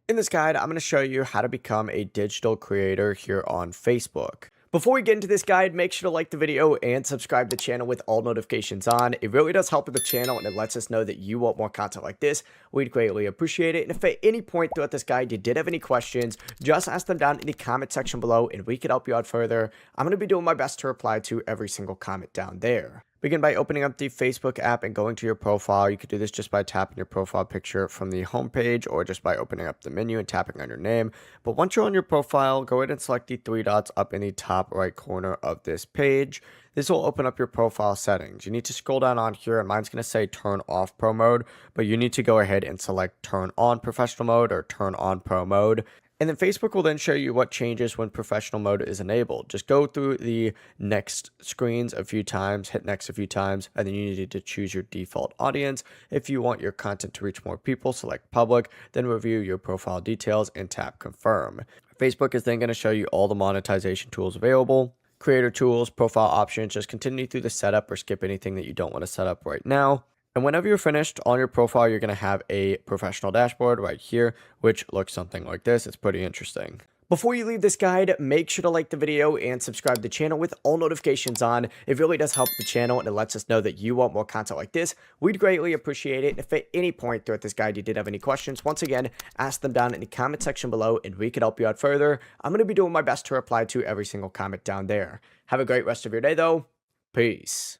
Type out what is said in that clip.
In this guide, I'm going to show you how to become a digital creator here on Facebook. Before we get into this guide, make sure to like the video and subscribe to the channel with all notifications on. It really does help with the channel and it lets us know that you want more content like this. We'd greatly appreciate it. And if at any point throughout this guide you did have any questions, just ask them down in the comment section below and we could help you out further. I'm going to be doing my best to reply to every single comment down there. Begin by opening up the Facebook app and going to your profile. You could do this just by tapping your profile picture from the home page or just by opening up the menu and tapping on your name. But once you're on your profile, go ahead and select the three dots up in the top right corner of this page. This will open up your profile settings. You need to scroll down on here and mine's going to say turn off pro mode, but you need to go ahead and select turn on professional mode or turn on pro mode. And then Facebook will then show you what changes when professional mode is enabled. Just go through the next screens a few times, hit next a few times, and then you need to choose your default audience. If you want your content to reach more people, select public, then review your profile details and tap confirm. Facebook is then going to show you all the monetization tools available. Creator tools, profile options, just continue through the setup or skip anything that you don't want to set up right now. And whenever you're finished on your profile, you're going to have a professional dashboard right here, which looks something like this. It's pretty interesting. Before you leave this guide, make sure to like the video and subscribe to the channel with all notifications on. It really does help the channel and it lets us know that you want more content like this. We'd greatly appreciate it. If at any point throughout this guide you did have any questions, once again, ask them down in the comment section below and we could help you out further. I'm going to be doing my best to reply to every single comment down there. Have a great rest of your day though. Peace.